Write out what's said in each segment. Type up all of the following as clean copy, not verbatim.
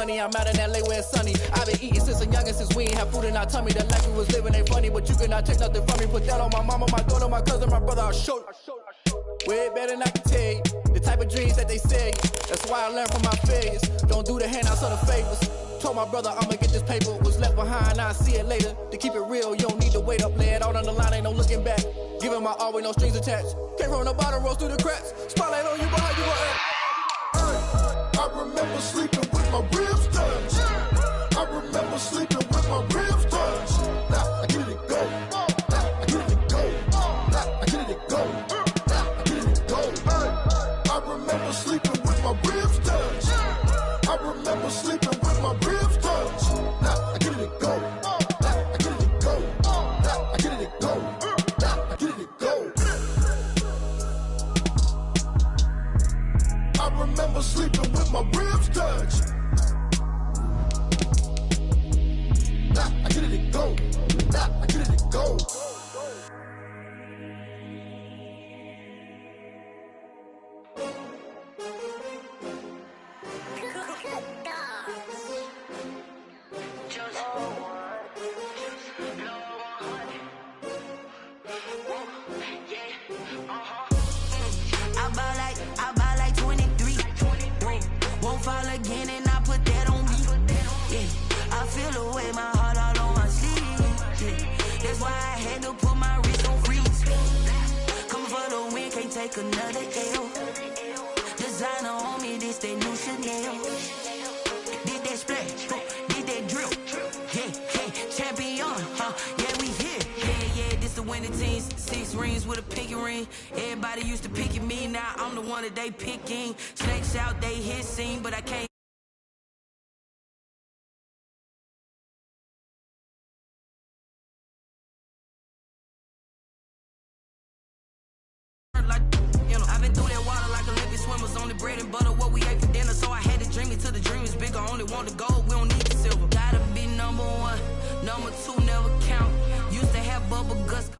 money. I'm out in LA where it's sunny. I've been eating since a youngin', since we ain't have food in our tummy. The life we was living ain't funny, but you cannot take nothing from me. Put that on my mama, my daughter, my cousin, my brother, I'll show you. Way better than I can tell you. The type of dreams that they sell you. That's why I learned from my failures. Don't do the handouts or the favors. Told my brother I'ma get this paper. Was left behind, I'll see it later. To keep it real, you don't need to wait up. Lay it out on the line, ain't no looking back. Giving my all with no strings attached. Came from the bottom, rose through the cracks. Spotlight on you, boy, you gon' act. I remember sleeping with my ribs touched. I remember sleeping with my ribs touched. Now I get it go. Now I get it go. Now I get it go. Now I get it go. I remember sleeping with my ribs touched. I remember sleeping with my ribs touched. Now I get it go. Now I get it go. Now I get it go. Now I get it go. I remember sleeping with my ribs touched. Now I get it go. Now I get it go. I buy like 23. Won't fall again and I put that on me. Yeah, I feel the way, my heart all on my sleeve. Yeah, that's why I had to put my wrist on freeze. Coming for the win, can't take another L. Designer on me, this that new Chanel. Did that splash, did that drill. Yeah, champion, yeah, we here. Yeah, this the winning teams. 6 rings with a pinky ring. Everybody used to pick at me, now I'm the one that they picking. Snakes out, they hissing, but I can't. Like, you know, I've been through that water like Olympic swimmers. Only bread and butter, what we ate for dinner. So I had to dream it till the dream is bigger. Only want the gold, we don't need the silver. Gotta be number 1, number 2 never count. Used to have bubble guts.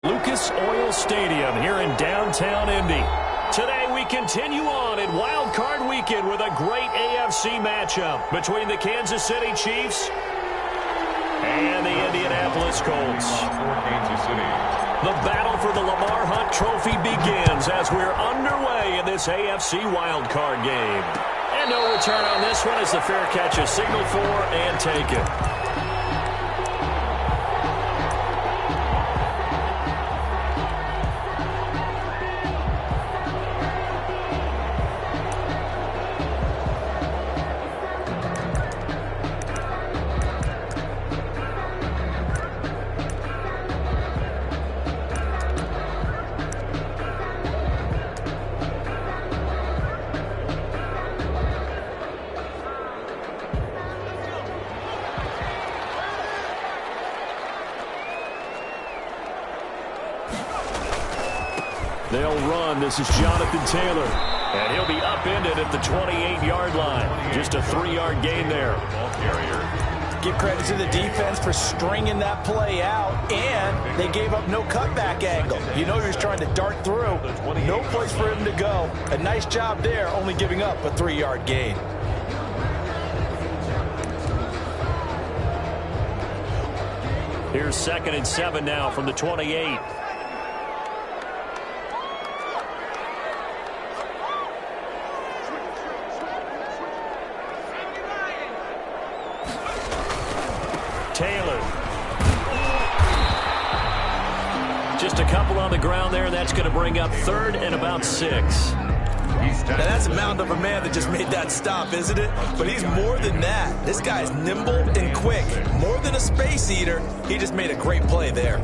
Lucas Oil Stadium here in downtown Indy. Today we continue on in Wild Card Weekend with a great AFC matchup between the Kansas City Chiefs and the Indianapolis Colts. The battle for the Lamar Hunt Trophy begins as we're underway in this AFC Wild Card game. And no return on this one as the fair catch is signaled for and taken. They'll run. This is Jonathan Taylor. And he'll be upended at the 28-yard line. Just a 3-yard gain there. Give credit to the defense for stringing that play out, and they gave up no cutback angle. You know he was trying to dart through. No place for him to go. A nice job there, only giving up a 3-yard gain. Here's 2nd and 7 now from the 28. Taylor. Just a couple on the ground there. That's going to bring up 3rd and about 6. Now that's a mound of a man that just made that stop, isn't it? But he's more than that. This guy's nimble and quick. More than a space eater. He just made a great play there.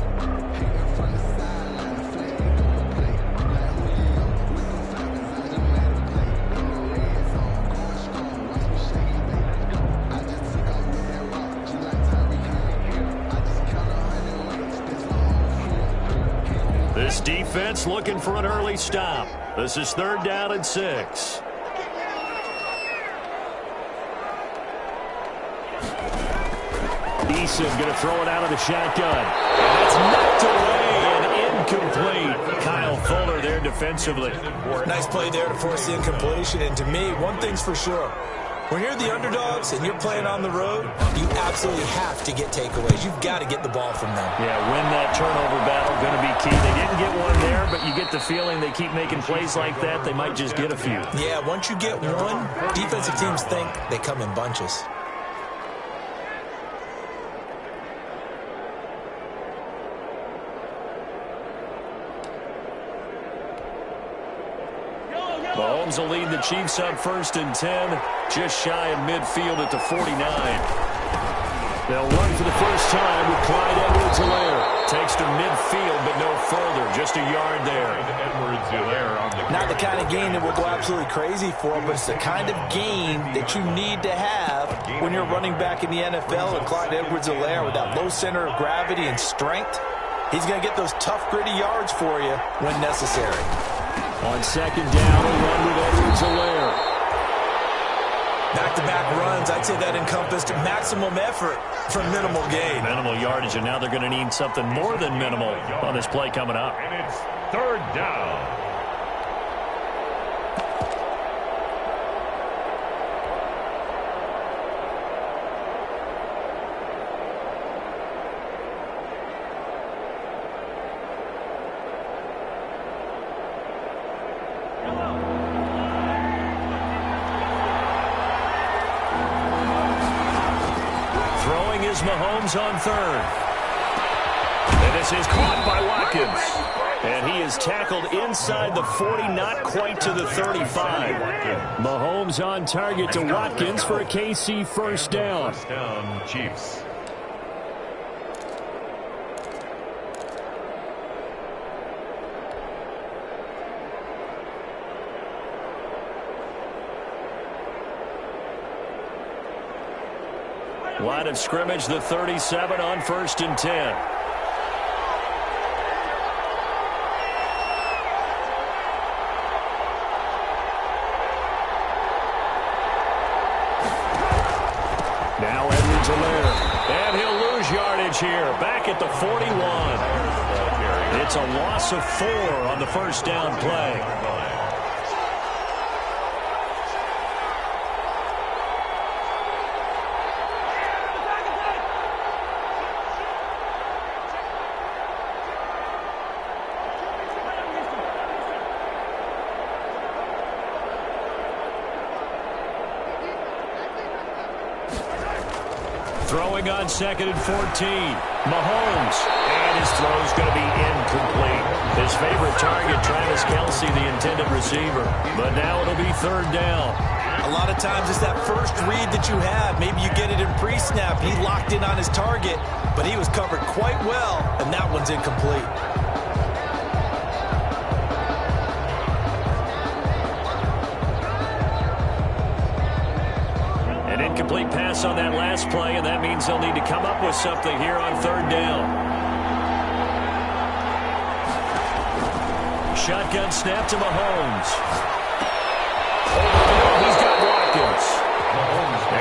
This defense looking for an early stop. This is 3rd down and 6. Mason going to throw it out of the shotgun. And that's knocked away and incomplete. Kyle Fuller there defensively. Nice play there to force the incompletion. And to me, one thing's for sure. When you're the underdogs and you're playing on the road, you absolutely have to get takeaways. You've got to get the ball from them. Yeah, win that turnover battle, going to be key. They didn't get one there, but you get the feeling they keep making plays like that, they might just get a few. Yeah, once you get one, defensive teams think they come in bunches. Mahomes will lead the Chiefs on 1st and 10, just shy of midfield at the 49. They'll run for the first time with Clyde Edwards-Helaire. Takes to midfield, but no further, just a yard there. Not the kind of game that will go absolutely crazy for, but it's the kind of game that you need to have when you're running back in the NFL. And Clyde Edwards-Helaire, with that low center of gravity and strength, he's going to get those tough, gritty yards for you when necessary. On 2nd down, a run with Edwards-Helaire. Back-to-back runs, I'd say that encompassed maximum effort for minimal gain. Minimal yardage, and now they're going to need something more than minimal on this play coming up. And it's 3rd down. Mahomes on 3rd. And this is caught by Watkins. And he is tackled inside the 40, not quite to the 35. Mahomes on target to Watkins for a KC first down. First down, Chiefs. Line of scrimmage, the 37 on 1st and 10. Now Edwards-Helaire. And he'll lose yardage here. Back at the 41. It's a loss of 4 on the first down play. Throwing on 2nd and 14. Mahomes. And his throw's going to be incomplete. His favorite target, Travis Kelce, the intended receiver. But now it'll be 3rd down. A lot of times it's that first read that you have. Maybe you get it in pre-snap. He locked in on his target, but he was covered quite well, and that one's incomplete. Incomplete pass on that last play, and that means they'll need to come up with something here on 3rd down. Shotgun snap to Mahomes. He's got Watkins.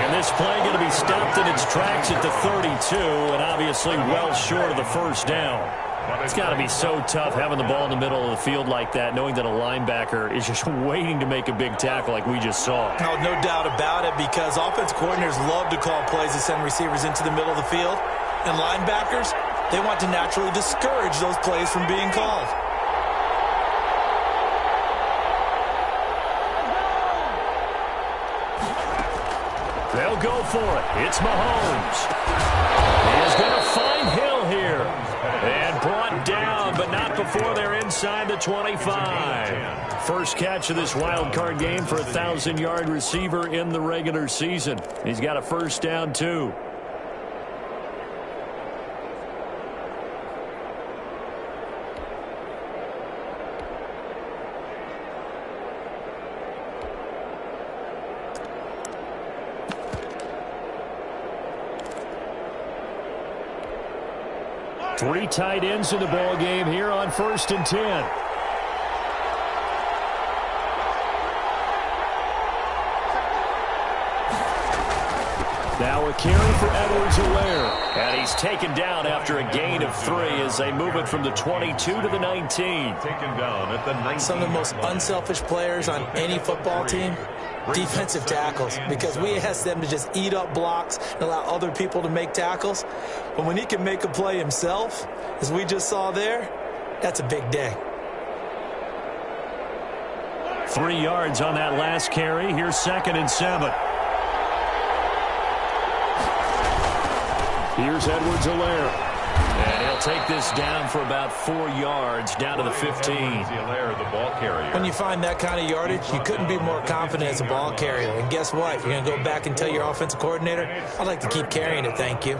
And this play going to be stopped in its tracks at the 32, and obviously well short of the first down. It's got to be so tough having the ball in the middle of the field like that, knowing that a linebacker is just waiting to make a big tackle like we just saw. No, no doubt about it, because offense coordinators love to call plays that send receivers into the middle of the field. And linebackers, they want to naturally discourage those plays from being called. They'll go for it. It's Mahomes. He's going to find Hill here. And brought down, but not before they're inside the 25. First catch of this wild card game for a 1,000-yard receiver in the regular season. He's got a first down, too. Three tight ends in the ball game here on 1st and 10. Now a carry for Edwards-Helaire. And he's taken down after a gain of 3 as they move it from the 22 to the 19. Taken down at the 19. Some of the most unselfish players on any football team, defensive tackles, because we ask them to just eat up blocks and allow other people to make tackles. But when he can make a play himself, as we just saw there, that's a big day. 3 yards on that last carry. Here's 2nd and 7. Here's Edwards-Helaire. And he'll take this down for about 4 yards, down to the 15. The ball carrier. When you find that kind of yardage, you couldn't be more confident as a ball carrier. And guess what? You're going to go back and tell your offensive coordinator, I'd like to keep carrying it, thank you.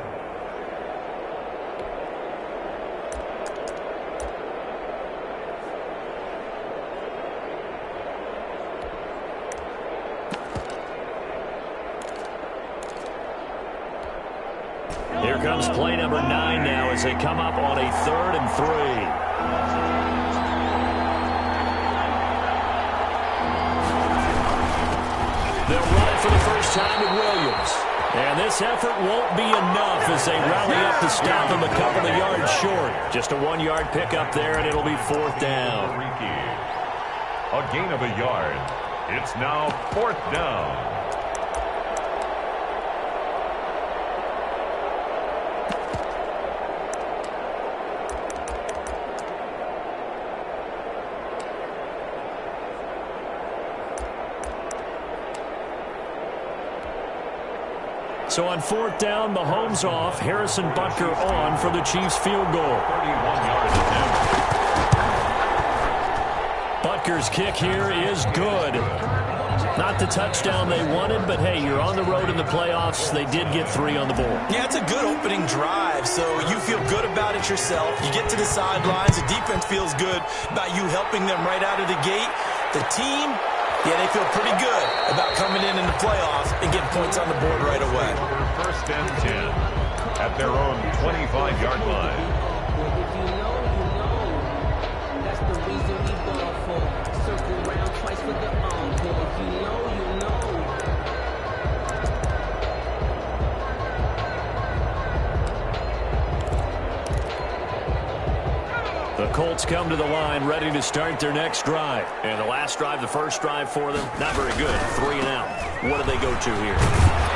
Here comes play number 9 now as they come up on a 3rd and 3. They'll run it for the first time with Williams. And this effort won't be enough as they rally up to stop him a couple of yards short. Just a 1-yard pickup there, and it'll be 4th down. A gain of a yard. It's now 4th down. So on 4th down, Mahomes off, Harrison Butker on for the Chiefs field goal. 31-yard attempt. Butker's kick here is good. Not the touchdown they wanted, but hey, you're on the road in the playoffs. They did get 3 on the board. Yeah, it's a good opening drive, so you feel good about it yourself. You get to the sidelines, the defense feels good about you helping them right out of the gate. The team, yeah, they feel pretty good about coming in the playoffs and getting points on the board right away. 1st and 10 at their own 25-yard line. If you know, that's the reason we ball for. Circle round twice for the encore. If you know, you know. The Colts come to the line ready to start their next drive. And the last drive, the first drive for them, not very good. 3 and out. What do they go to here?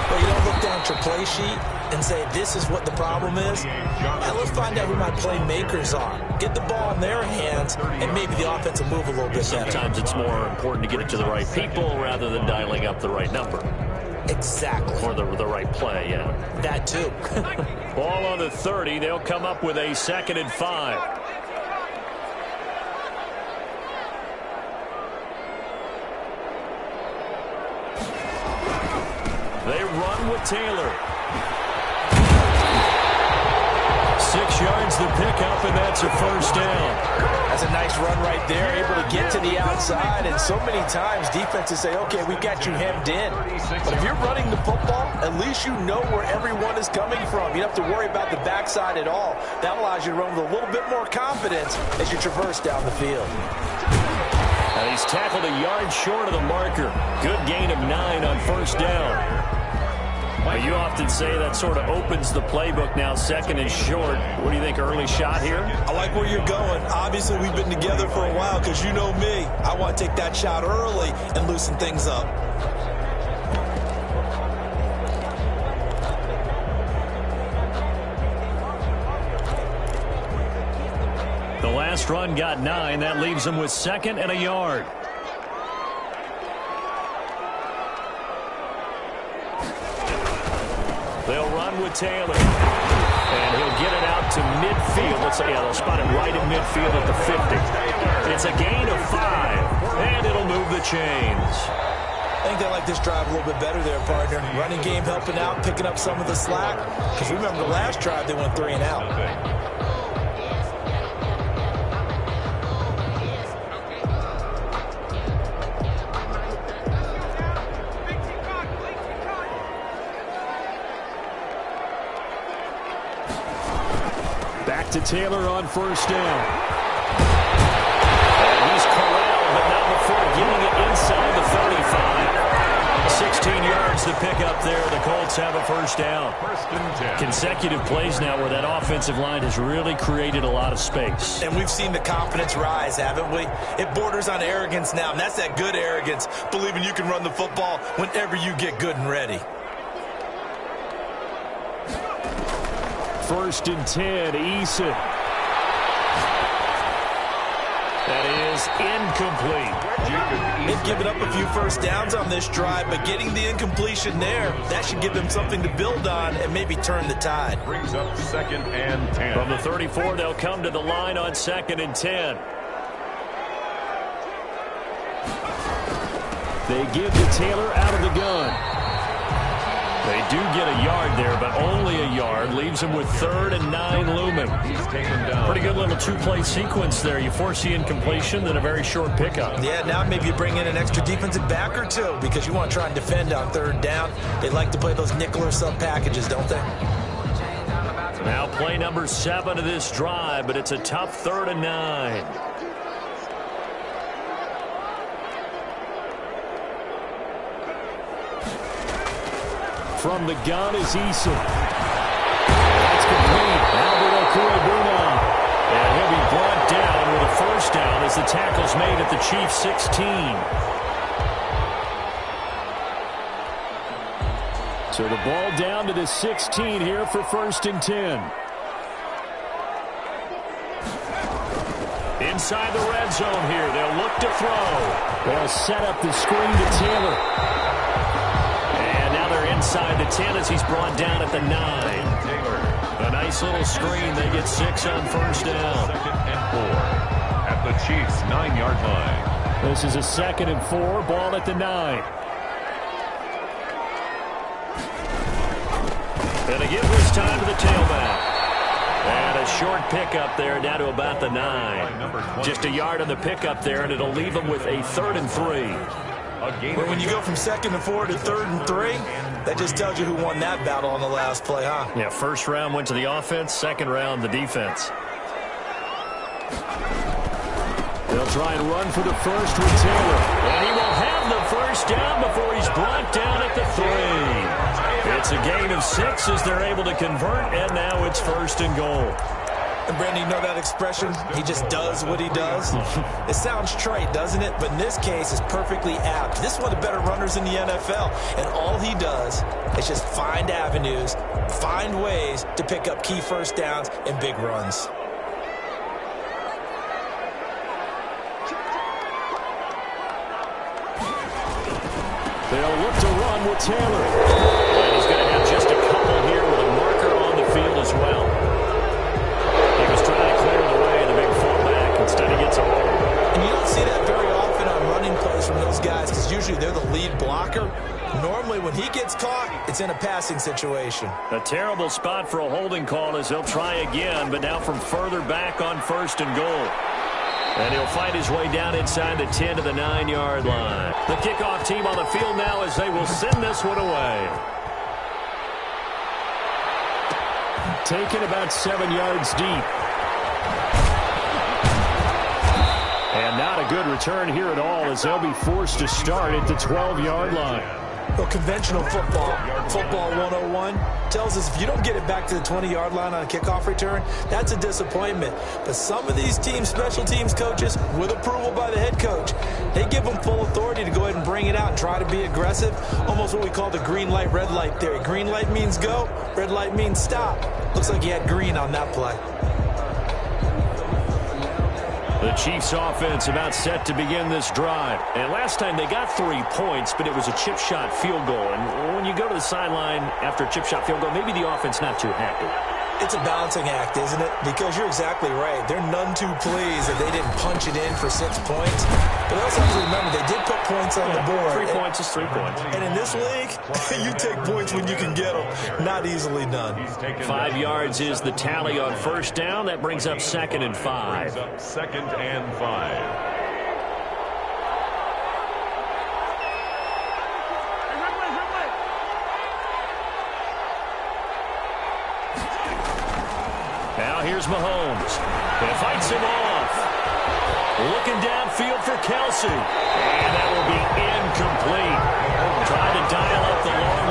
Well, you don't look down at your play sheet and say, this is what the problem is. Now let's find out who my playmakers are. Get the ball in their hands, and maybe the offense will move a little bit better. Sometimes it's more important to get it to the right people rather than dialing up the right number. Exactly. Or the right play, yeah. That too. Ball on the 30. They'll come up with a 2nd and 5. They run with Taylor. 6 yards the pickup, and that's a 1st down. That's a nice run right there, able to get to the outside. And so many times defenses say, okay, we've got you hemmed in. But if you're running the football, at least you know where everyone is coming from. You don't have to worry about the backside at all. That allows you to run with a little bit more confidence as you traverse down the field. And he's tackled a yard short of the marker. Good gain of 9 on 1st down. But you often say that sort of opens the playbook now, 2nd and short. What do you think, early shot here? I like where you're going. Obviously, we've been together for a while because you know me. I want to take that shot early and loosen things up. The last run got 9. That leaves them with 2nd and a yard. They'll run with Taylor. And he'll get it out to midfield. Let's say, yeah, they'll spot it right at midfield at the 50. It's a gain of 5. And it'll move the chains. I think they like this drive a little bit better there, partner. Running game helping out, picking up some of the slack. Because remember the last drive, they went 3 and out. Back to Taylor on 1st down. And he's corralled, but not before getting it inside the 35. 16 yards the pickup there. The Colts have a first down. First and 10. Consecutive plays now where that offensive line has really created a lot of space. And we've seen the confidence rise, haven't we? It borders on arrogance now, and that's that good arrogance, believing you can run the football whenever you get good and ready. First and 10, Eason. That is incomplete. They've given up a few first downs on this drive, but getting the incompletion there, that should give them something to build on and maybe turn the tide. Brings up second and 10. From the 34, they'll come to the line on second and 10. They give to Taylor out of the gun. They do get a yard there, but only a yard. Leaves them with 3rd and 9 looming. He's taken down. Pretty good little two-play sequence there. You force the incompletion, then a very short pickup. Yeah, now maybe you bring in an extra defensive back or two because you want to try and defend on 3rd down. They like to play those nickel or sub packages, don't they? Now play number 7 of this drive, but it's a tough 3rd and 9. From the gun is Eason. That's complete. Albert Okwuegbunam. And he'll be brought down with a first down as the tackle's made at the Chiefs' 16. So the ball down to the 16 here for first and 10. Inside the red zone here. They'll look to throw. They'll set up the screen to Taylor. Inside the 10 as he's brought down at the 9. A nice little screen. They get 6 on first down. Second and 4 at the Chiefs' 9-yard line. This is a 2nd and 4. Ball at the 9. And they give this time to the tailback. And a short pickup there down to about the 9. Just a yard on the pickup there, and it'll leave them with a 3rd and 3. But when you go from 2nd and 4 to 3rd and 3, that just tells you who won that battle on the last play, huh? Yeah, first round went to the offense, second round the defense. They'll try and run for the first with Taylor. And he will have the first down before he's brought down at the 3. It's a gain of 6 as they're able to convert, and now it's 1st and goal. And Brandon, you know that expression, he just does what he does? It sounds trite, doesn't it? But in this case, it's perfectly apt. This is one of the better runners in the NFL. And all he does is just find avenues, find ways to pick up key first downs and big runs. They'll look to run with Taylor. And he's going to have just a couple here with a marker on the field as well. He was trying to clear the way, the big fullback. Instead, he gets a hold. And you don't see that very often on running plays from those guys because usually they're the lead blocker. Normally, when he gets caught, it's in a passing situation. A terrible spot for a holding call as they'll try again, but now from further back on 1st and goal. And he'll find his way down inside the 10 to the 9-yard line. The kickoff team on the field now as they will send this one away. Taken about 7 yards deep. And not a good return here at all as they'll be forced to start at the 12-yard line. Well, conventional football 101, tells us if you don't get it back to the 20-yard line on a kickoff return, that's a disappointment. But some of these teams, special teams coaches, with approval by the head coach, they give them full authority to go ahead and bring it out and try to be aggressive, almost what we call the green light, red light theory. Green light means go, red light means stop. Looks like he had green on that play. The Chiefs offense about set to begin this drive. And last time they got 3 points, but it was a chip shot field goal. And when you go to the sideline after a chip shot field goal, maybe the offense not too happy. It's a balancing act, isn't it? Because you're exactly right. They're none too pleased that they didn't punch it in for 6 points. But also have to remember, they did put points on the board. 3 points is 3 points. And in this league, you take points when you can get them. Not easily done. 5 yards is the tally on first down. That brings up 2nd and 5. Brings up 2nd and 5. Now here's Mahomes. He fights him off. Looking downfield for Kelsey. And that will be incomplete. Trying to dial up the long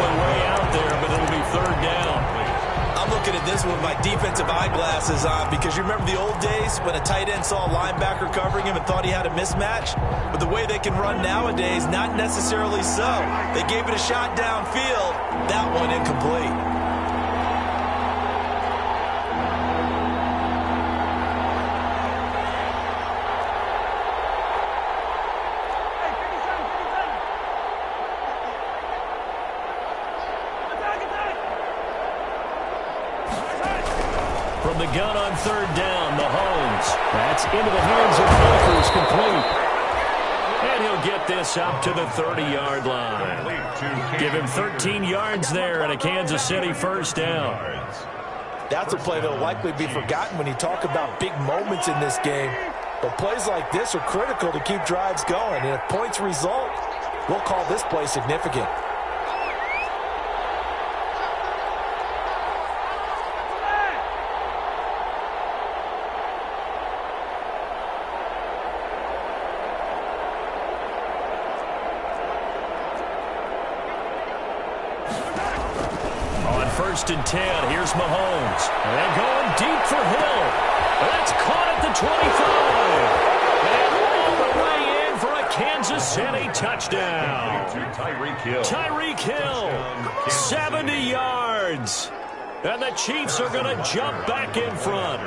this one with my defensive eyeglasses on because you remember the old days when a tight end saw a linebacker covering him and thought he had a mismatch? But the way they can run nowadays, not necessarily so. They gave it a shot downfield. That one incomplete. From the gun on third down, Mahomes. That's into the hands of Bakers, complete. And he'll get this up to the 30-yard line. Give him 13 yards there and a Kansas City first down. That's a play that will likely be forgotten when you talk about big moments in this game. But plays like this are critical to keep drives going. And if points result, we'll call this play significant. First and 10. Here's Mahomes. And going deep for Hill. That's caught at the 25. And all the way in for a Kansas City touchdown. Tyreek Hill. 70 yards. And the Chiefs are going to jump back in front.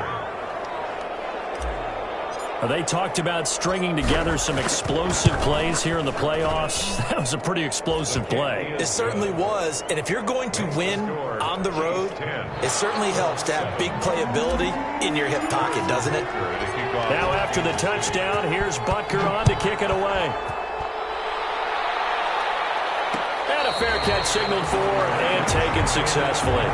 They talked about stringing together some explosive plays here in the playoffs. That was a pretty explosive play. It certainly was. And if you're going to win on the road, it certainly helps to have big playability in your hip pocket, doesn't it? Now after the touchdown, here's Butker on to kick it away. And a fair catch signaled for and taken successfully.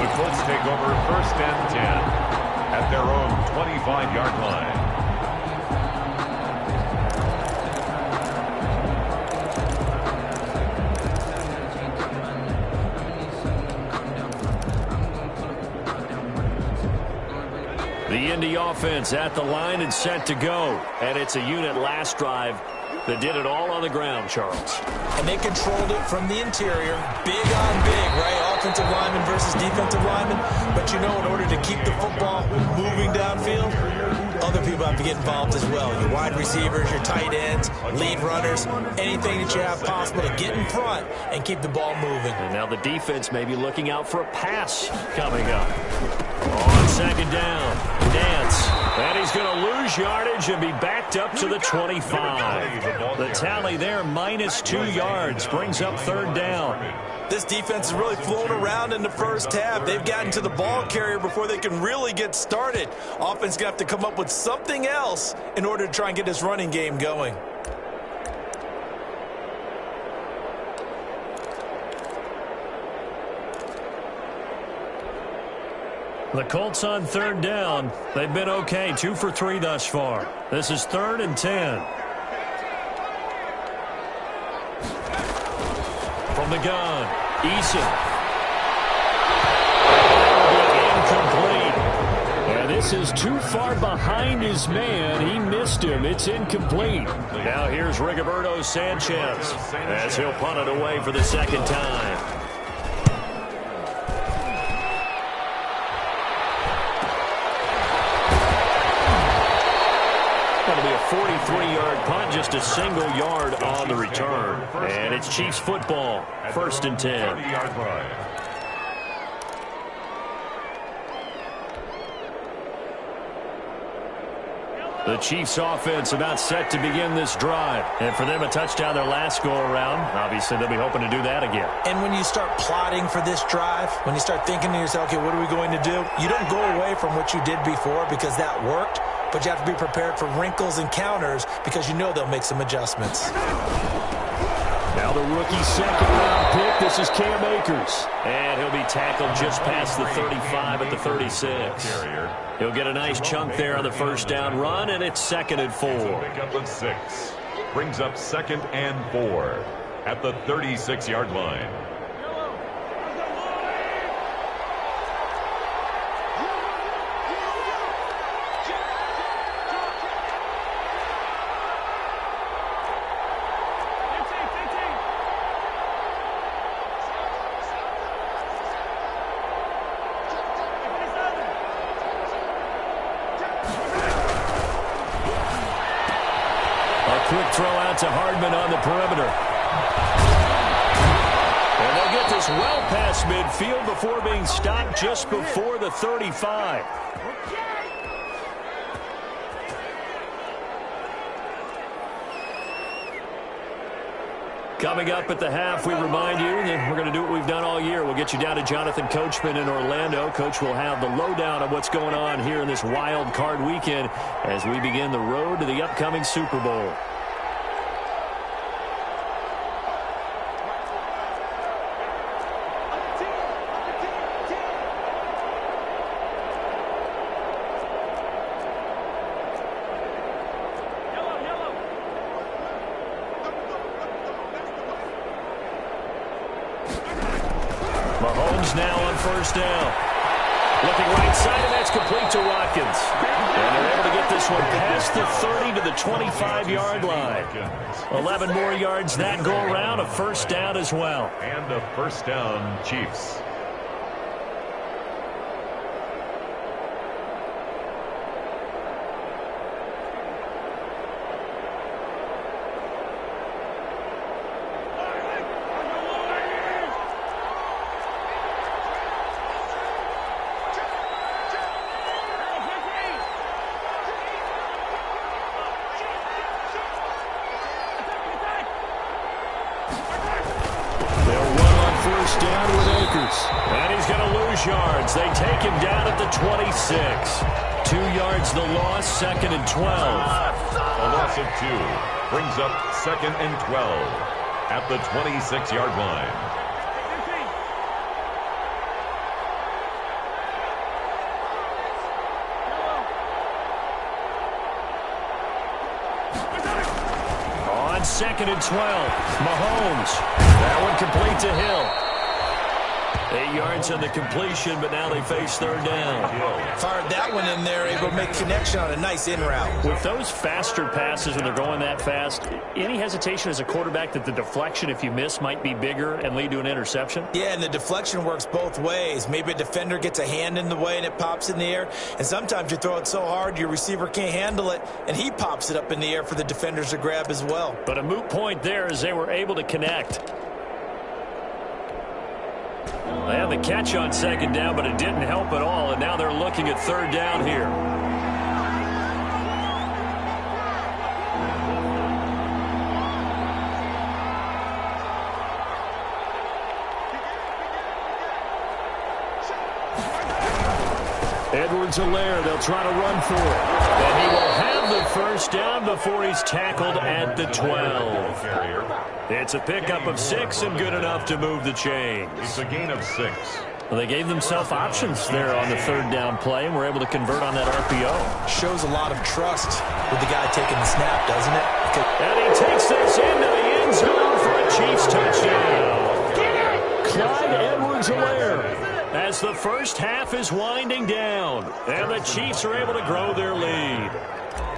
The Colts take over first and 10. At their own 25-yard line. The Indy offense at the line and set to go. And it's a unit last drive that did it all on the ground, Charles. And they controlled it from the interior. Big on big, right? Offensive lineman versus defensive lineman. But you know, in order to keep the football moving downfield, other people have to get involved as well. Your wide receivers, your tight ends, lead runners, anything that you have possible to get in front and keep the ball moving. And now the defense may be looking out for a pass coming up. On second down, Nance. And he's going to lose yardage and be backed up to the 25. The tally there, -2 yards, brings up third down. This defense has really flown around in the first half. They've gotten to the ball carrier before they can really get started. Offense going to have to come up with something else in order to try and get this running game going. The Colts on third down. They've been okay, 2 for 3 thus far. This is 3rd and 10. From the gun, Eason. Incomplete. And this is too far behind his man. He missed him. It's incomplete. Now here's Rigoberto Sanchez as he'll punt it away for the second time. Going to be a 43-yard punt, just a single yard on the return. And it's Chiefs football, 1st and 10. The Chiefs offense about set to begin this drive. And for them, a touchdown their last go-around. Obviously, they'll be hoping to do that again. And when you start plotting for this drive, when you start thinking to yourself, okay, what are we going to do? You don't go away from what you did before because that worked. But you have to be prepared for wrinkles and counters because you know they'll make some adjustments. Now the rookie second-round pick. This is Cam Akers. And he'll be tackled just past the 35 at the 36. He'll get a nice chunk there on the first down run, and it's 2nd and 4. Pickup of 6. Brings up 2nd and 4 at the 36-yard line. to Hardman on the perimeter. And they'll get this well past midfield before being stopped just before the 35. Coming up at the half, we remind you that we're going to do what we've done all year. We'll get you down to Jonathan Coachman in Orlando. Coach will have the lowdown of what's going on here in this wild card weekend as we begin the road to the upcoming Super Bowl. Now on first down. Looking right side, and that's complete to Watkins. And they're able to get this one past the 30 to the 25-yard line. 11 more yards that go around, a first down as well. And a first down, Chiefs. Yards. They take him down at the 26. 2 yards the loss, second and 12. A loss of 2 brings up second and 12 at the 26-yard line. On second and 12, Mahomes. That one complete to Hill. 8 yards on the completion, but now they face third down. Fired that one in there, able to make connection on a nice in route. With those faster passes when they're going that fast, any hesitation as a quarterback that the deflection, if you miss, might be bigger and lead to an interception? Yeah, and the deflection works both ways. Maybe a defender gets a hand in the way and it pops in the air, and sometimes you throw it so hard your receiver can't handle it, and he pops it up in the air for the defenders to grab as well. But a moot point there as they were able to connect. They had the catch on second down, but it didn't help at all, and now they're looking at third down here. Edwards-Helaire, they'll try to run for it. And he will have the first down before he's tackled at the 12. It's a pickup of 6 and good enough to move the chains. It's a gain of 6. Well, they gave themselves options there on the third down play and were able to convert on that RPO. Shows a lot of trust with the guy taking the snap, doesn't it? And he takes this into the end zone for a Chiefs touchdown. Clyde Edwards-Helaire. As the first half is winding down, and the Chiefs are able to grow their lead.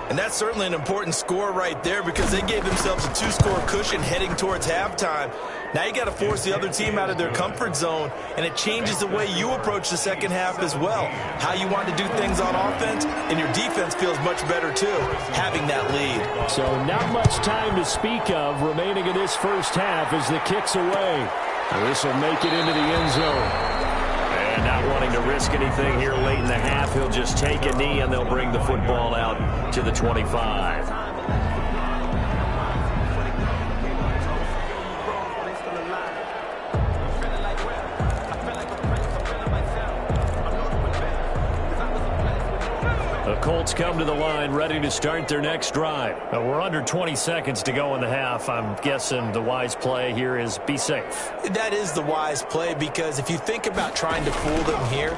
And that's certainly an important score right there because they gave themselves a 2-score cushion heading towards halftime. Now you got to force the other team out of their comfort zone, and it changes the way you approach the second half as well. How you want to do things on offense, and your defense feels much better too, having that lead. So not much time to speak of remaining in this first half as the kick's away. This will make it into the end zone. And not wanting to risk anything here late in the half, he'll just take a knee and they'll bring the football out to the 25. The Colts come to the line ready to start their next drive. We're under 20 seconds to go in the half. I'm guessing the wise play here is be safe. That is the wise play because if you think about trying to fool them here,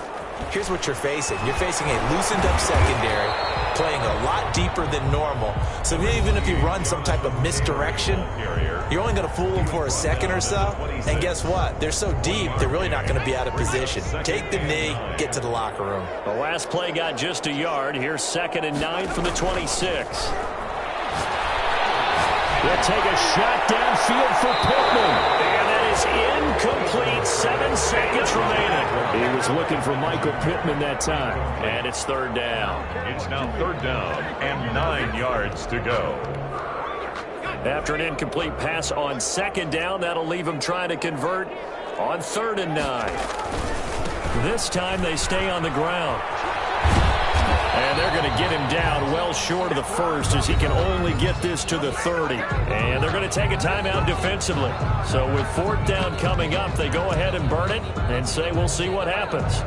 here's what you're facing. You're facing a loosened up secondary, playing a lot deeper than normal. So even if you run some type of misdirection, you're only going to fool them for a second or so. And guess what? They're so deep, they're really not going to be out of position. Take the knee, get to the locker room. The last play got just a yard. Here's 2nd and 9 from the 26. They'll take a shot downfield for Pittman. And that is incomplete. 7 seconds remaining. He was looking for Michael Pittman that time. And it's third down. It's now third down and 9 yards to go. After an incomplete pass on 2nd down, that'll leave them trying to convert on 3rd and 9. This time they stay on the ground. And they're going to get him down well short of the 1st as he can only get this to the 30. And they're going to take a timeout defensively. So with 4th down coming up, they go ahead and burn it and say we'll see what happens.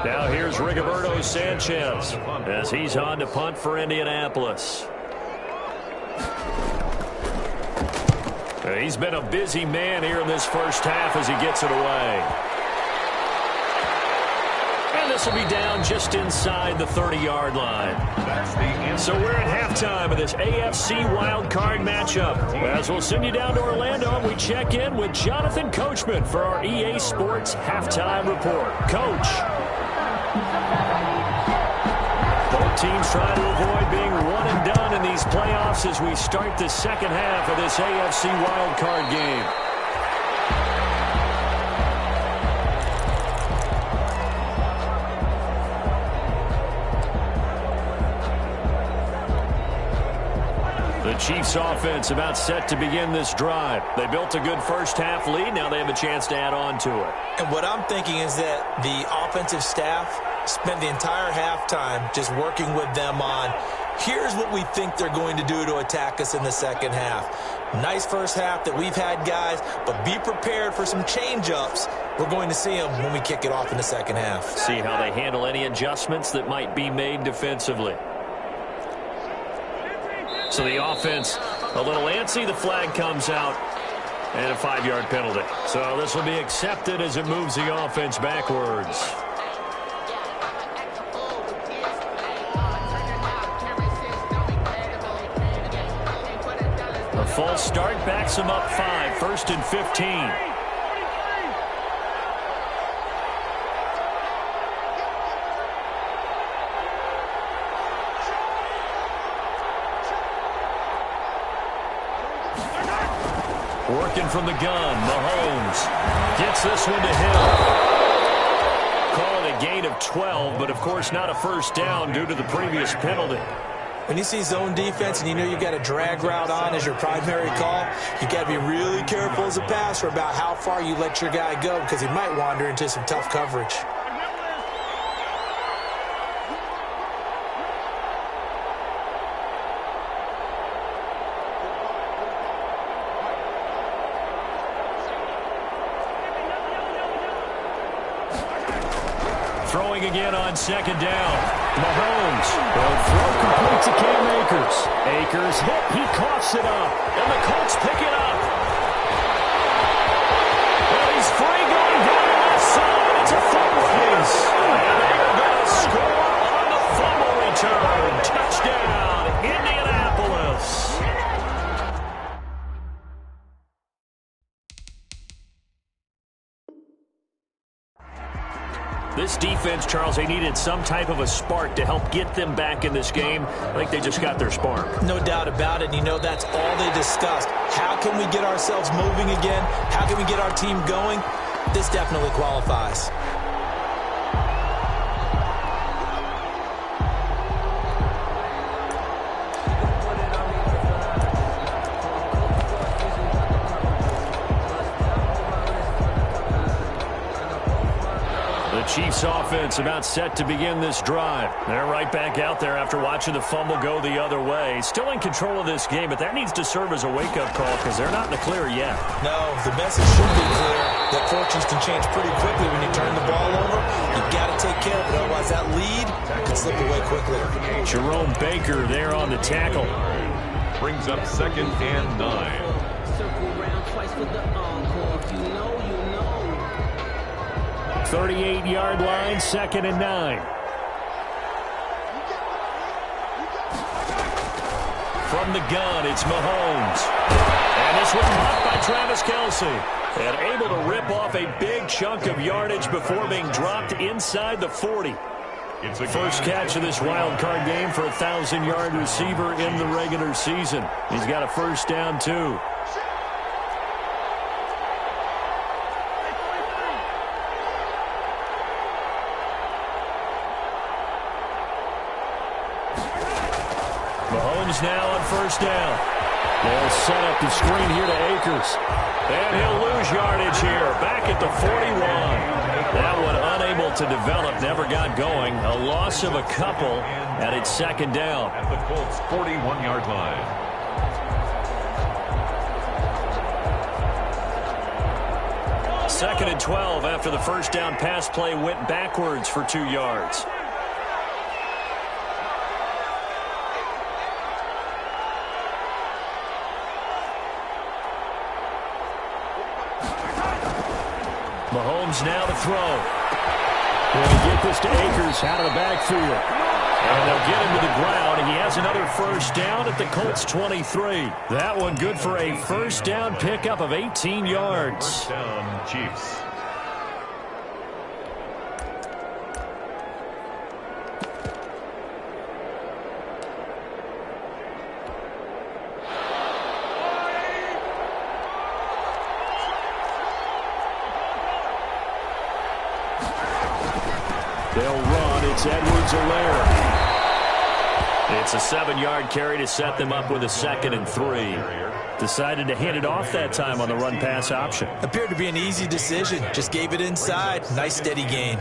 Now here's Rigoberto Sanchez as he's on to punt for Indianapolis. He's been a busy man here in this first half as he gets it away. And this will be down just inside the 30-yard line. So we're at halftime of this AFC wildcard matchup. As we'll send you down to Orlando, we check in with Jonathan Coachman for our EA Sports Halftime Report. Coach. Both teams trying to avoid being one and done in these playoffs as we start the second half of this AFC wildcard game. The Chiefs offense about set to begin this drive. They built a good first half lead. Now they have a chance to add on to it. And what I'm thinking is that the offensive staff spent the entire halftime just working with them on, here's what we think they're going to do to attack us in the second half. Nice first half that we've had, guys, but be prepared for some change-ups. We're going to see them when we kick it off in the second half. See how they handle any adjustments that might be made defensively. So the offense a little antsy. The flag comes out and a 5-yard penalty. So this will be accepted as it moves the offense backwards. A false start backs them up 5, 1st and 15. Working from the gun, Mahomes gets this one to Hill. Call it a gain of 12, but of course not a first down due to the previous penalty. When you see zone defense and you know you've got a drag route on as your primary call, you've got to be really careful as a passer about how far you let your guy go because he might wander into some tough coverage. Throwing again on 2nd down. Mahomes. The throw completes to Cam Akers. Akers hit. He coughs it up. And the Colts pick it up. Well, he's free going down the left side. It's a fumble race. And they're going to score on the fumble return. Touchdown, Indianapolis. This defense, Charles, they needed some type of a spark to help get them back in this game. I think they just got their spark. No doubt about it. And you know that's all they discussed. How can we get ourselves moving again? How can we get our team going? This definitely qualifies. Chiefs offense about set to begin this drive. They're right back out there after watching the fumble go the other way. Still in control of this game, but that needs to serve as a wake-up call because they're not in the clear yet. No, the message should be clear that fortunes can change pretty quickly when you turn the ball over. You've got to take care of it, otherwise that lead can slip away quickly. Jerome Baker there on the tackle. Brings up 2nd and 9. Circle round twice for the encore. If you know, you know. 38-yard line, 2nd and 9. From the gun, it's Mahomes. And this one blocked by Travis Kelce. And able to rip off a big chunk of yardage before being dropped inside the 40. It's a first catch of this wild card game for a 1,000-yard receiver in the regular season. He's got a first down, too. Mahomes now on first down. They'll set up the screen here to Akers. And he'll lose yardage here, back at the 41. That one unable to develop, never got going. A loss of a couple, and it's second down. At the Colts' 41-yard line. Second and 12 after the first down pass play went backwards for 2 yards. Mahomes now to throw. They'll get this to Akers out of the backfield. And they'll get him to the ground. He has another first down at the Colts' 23. That one good for a first down pickup of 18 yards. First down, Chiefs. They'll run. It's Edwards-Helaire. It's a 7-yard carry to set them up with a 2nd and 3. Decided to hand it off that time on the run-pass option. Appeared to be an easy decision. Just gave it inside. Nice steady gain.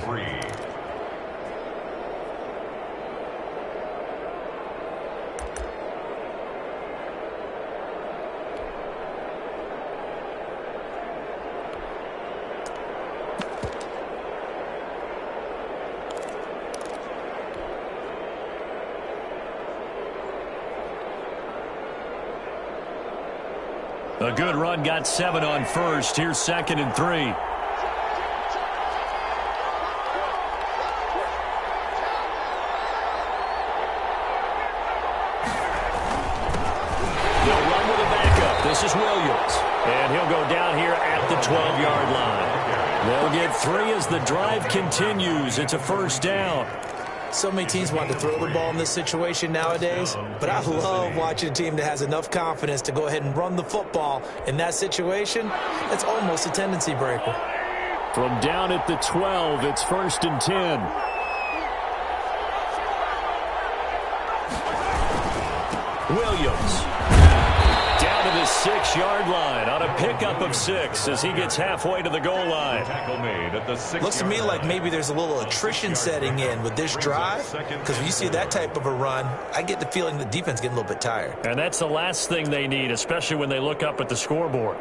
A good run, got 7 on first. Here's 2nd and 3. They'll run with a backup. This is Williams. And he'll go down here at the 12-yard line. They'll get 3 as the drive continues. It's a first down. So many teams want to throw the ball in this situation nowadays, but I love watching a team that has enough confidence to go ahead and run the football. In that situation, it's almost a tendency breaker. From down at the 12, it's 1st and 10. Williams down to the 6-yard line on a pickup of 6 as he gets halfway to the goal line. Tackle made at the 6-yard line. Looks to me like maybe there's a little attrition setting in with this drive, because when you see that type of a run, I get the feeling the defense getting a little bit tired. And that's the last thing they need, especially when they look up at the scoreboard.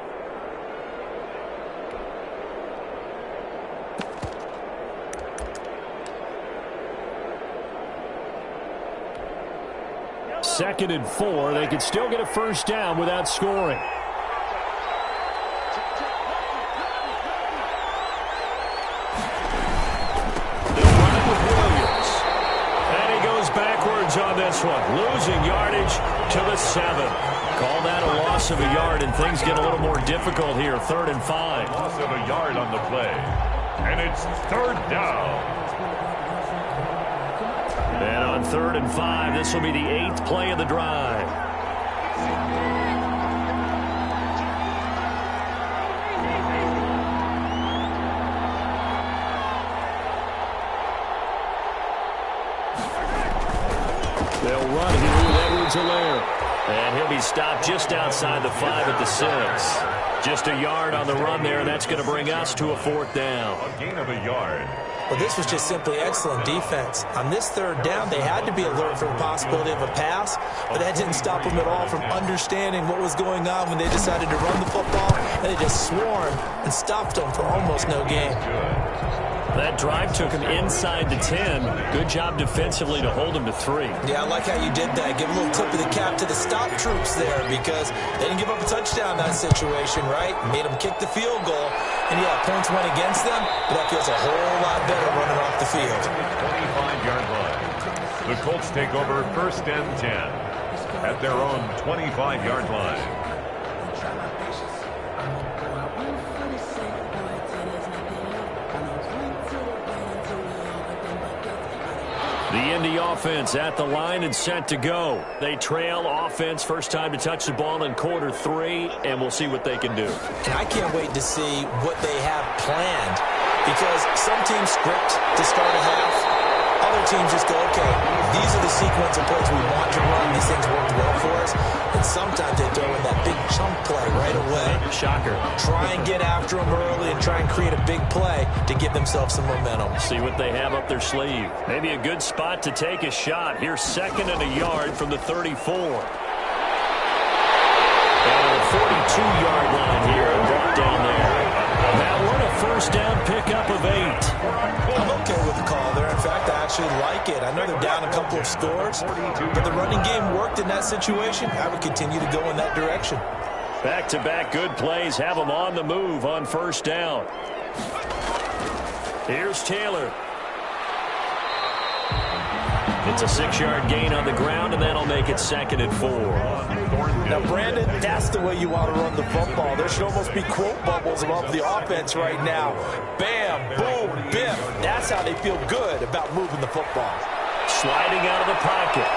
Second and 4. They could still get a first down without scoring. They'll run it with Williams. And he goes backwards on this one. Losing yardage to the 7. Call that a loss of a yard, and things get a little more difficult here. 3rd and 5. Loss of a yard on the play. And it's 3rd down. And on 3rd and 5, this will be the 8th play of the drive. They'll run here with Edwards-Helaire. And he'll be stopped just outside the 5 at the 6. Just a yard on the run there, and that's going to bring us to a 4th down. A gain of a yard. Well, this was just simply excellent defense. On this 3rd down, they had to be alert for the possibility of a pass, but that didn't stop them at all from understanding what was going on when they decided to run the football, and they just swarmed and stopped them for almost no gain. That drive took him inside the 10. Good job defensively to hold him to 3. Yeah, I like how you did that. Give a little tip of the cap to the stop troops there, because they didn't give up a touchdown in that situation, right? Made them kick the field goal. And yeah, points went against them, but that feels a whole lot better running off the field. 25-yard line. The Colts take over 1st and 10 at their own 25-yard line. The Indy offense at the line and set to go. They trail offense, first time to touch the ball in quarter 3, and we'll see what they can do. And I can't wait to see what they have planned, because some teams script to start a half. other teams just go, okay, these are the sequence of plays we want to run. These things worked well for us. And sometimes they throw in that big chunk play right away. Shocker. Try and get after them early and try and create a big play to give themselves some momentum. See what they have up their sleeve. Maybe a good spot to take a shot. Here's 2nd and a yard from the 34. And a 42-yard line here and brought down there. That one a first down pickup of 8. I'm okay with the call there. In fact, I actually like it. I know they're down a couple of scores, but the running game worked in that situation. I would continue to go in that direction. Back-to-back good plays have them on the move on first down. Here's Taylor. It's a 6-yard gain on the ground, and that'll make it 2nd and 4. Now, Brandon, that's the way you want to run the football. There should almost be quote bubbles above the offense right now. Bam, boom, biff. That's how they feel good about moving the football. Sliding out of the pocket.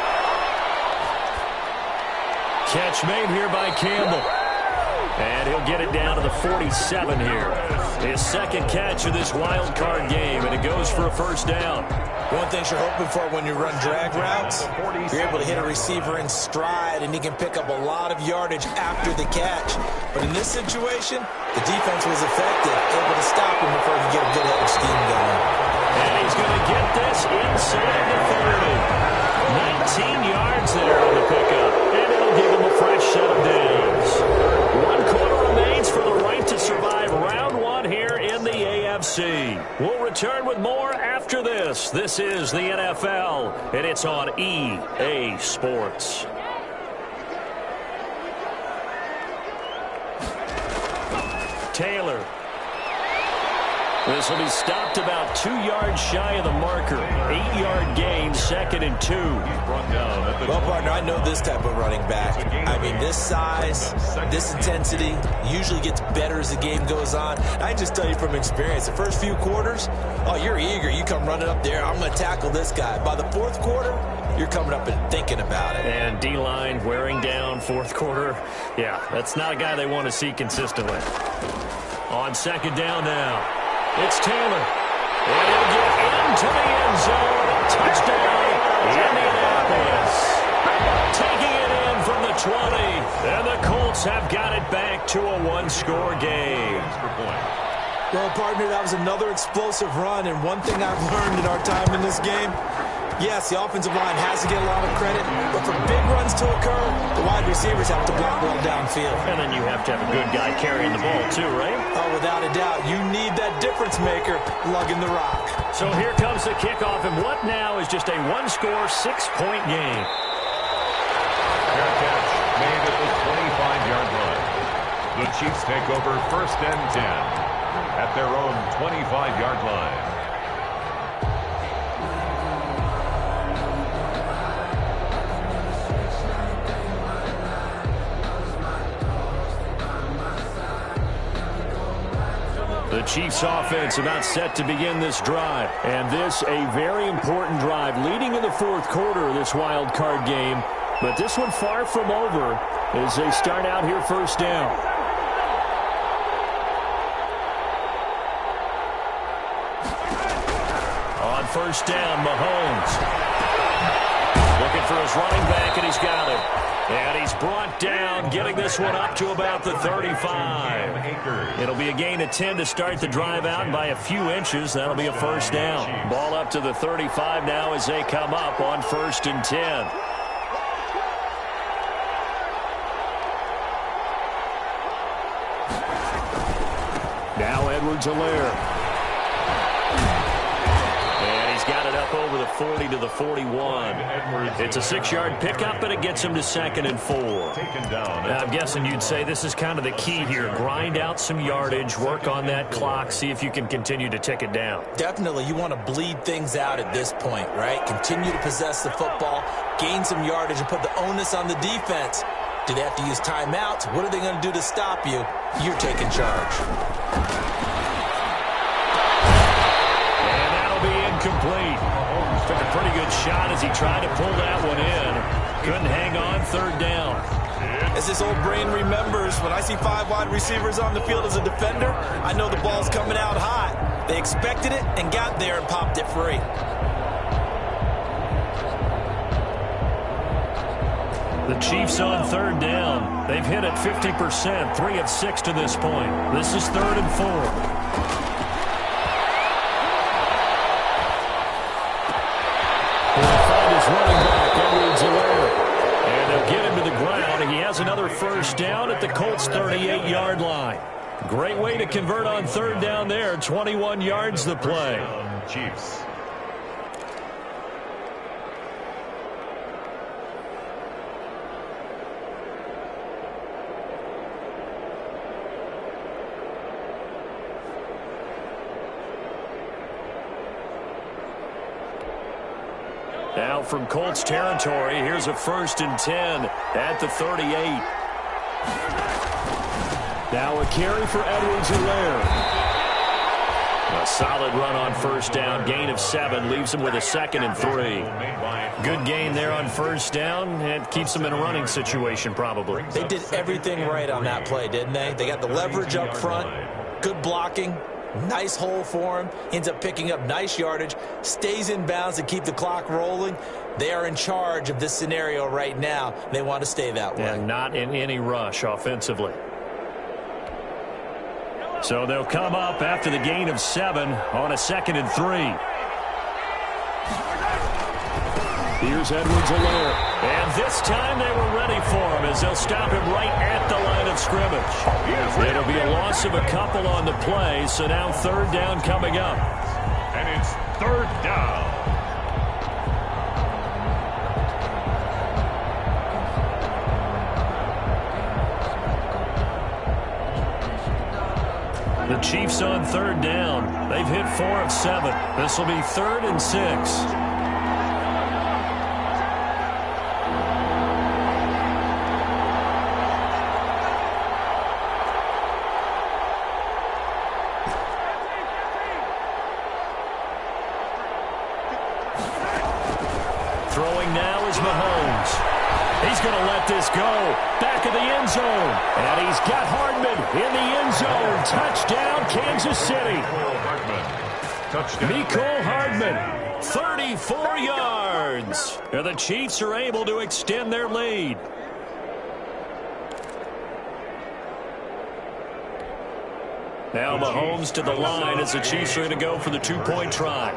Catch made here by Campbell. And he'll get it down to the 47 here. His 2nd catch of this wild card game, and it goes for a first down. One thing you're hoping for when you run drag routes, you're able to hit a receiver in stride, and he can pick up a lot of yardage after the catch. But in this situation, the defense was effective, able to stop him before he could get a good head of steam going. And he's going to get this inside the 30. 19 yards there on the pickup, and it'll give him a fresh set of downs. 1 quarter remains for the right to survive round 1 here in the AFC. We'll return with more after this. This is the NFL, and it's on EA Sports. Taylor. This will be stopped about 2 yards shy of the marker. 8-yard gain, 2nd and 2. Well, partner, I know this type of running back. I mean, this size, this intensity usually gets better as the game goes on. I just tell you from experience, the first few quarters, oh, you're eager. You come running up there, I'm going to tackle this guy. By the 4th quarter, you're coming up and thinking about it. And D-line wearing down 4th quarter. Yeah, that's not a guy they want to see consistently. On 2nd down now. It's Taylor. And he'll get into the end zone. Touchdown, Indianapolis. Taking it in from the 20. And the Colts have got it back to a 1-score game. Well, partner, that was another explosive run. And one thing I've learned in our time in this game, yes, the offensive line has to get a lot of credit, but for big runs to occur, the wide receivers have to block well downfield. And then you have to have a good guy carrying the ball too, right? Oh, without a doubt. You need that difference maker lugging the rock. So here comes the kickoff, and what now is just a 1-score, 6-point game. Fair catch made at the 25-yard line. The Chiefs take over 1st and 10 at their own 25-yard line. The Chiefs offense about set to begin this drive. And this a very important drive leading in the 4th quarter of this wild card game. But this one far from over as they start out here first down. On first down, Mahomes. Looking for his running back, and he's got it. And he's brought down, getting this one up to about the 35. It'll be a gain of 10 to start the drive out, and by a few inches, that'll be a first down. Ball up to the 35 now as they come up on 1st and 10. Now Edwards-Helaire. Got it up over the 40 to the 41. It's a 6-yard pickup, and it gets him to 2nd and 4. Now, I'm guessing you'd say this is kind of the key here. Grind out some yardage, work on that clock, see if you can continue to tick it down. Definitely. You want to bleed things out at this point, right? Continue to possess the football, gain some yardage, and put the onus on the defense. Do they have to use timeouts? What are they going to do to stop you? You're taking charge. Complete. Took a pretty good shot as he tried to pull that one in. Couldn't hang on 3rd down. As this old brain remembers, when I see 5 wide receivers on the field as a defender, I know the ball's coming out hot. They expected it and got there and popped it free. The Chiefs on third down. They've hit it 50%, 3 of 6 to this point. This is 3rd and 4. He'll find his running back, Edwards-Helaire. And they'll get him to the ground. He has another first down at the Colts' 38-yard line. Great way to convert on third down there. 21 yards the play. Chiefs. Now from Colts territory, here's a 1st and 10 at the 38. Now a carry for Edwards-Helaire. A solid run on first down. Gain of 7 leaves him with a 2nd and 3. Good gain there on first down. It keeps them in a running situation probably. They did everything right on that play, didn't they? They got the leverage up front, good blocking, nice hole for him, ends up picking up nice yardage, stays in bounds to keep the clock rolling. They are in charge of this scenario right now. They want to stay that way. And not in any rush offensively. So they'll come up after the gain of 7 on a 2nd and 3. Here's Edwards-Helaire. And this time they were ready for him as they'll stop him right at the line of scrimmage. It'll be a loss of a couple on the play, so now 3rd down coming up. And it's 3rd down. The Chiefs on 3rd down. They've hit 4 of 7. This will be 3rd and 6. Throwing now is Mahomes. He's going to let this go. Back of the end zone. And he's got Hardman in the end zone. Touchdown, Kansas City. Mecole Hardman, 34 yards. And the Chiefs are able to extend their lead. Now Mahomes to the line as the Chiefs are going to go for the 2-point try.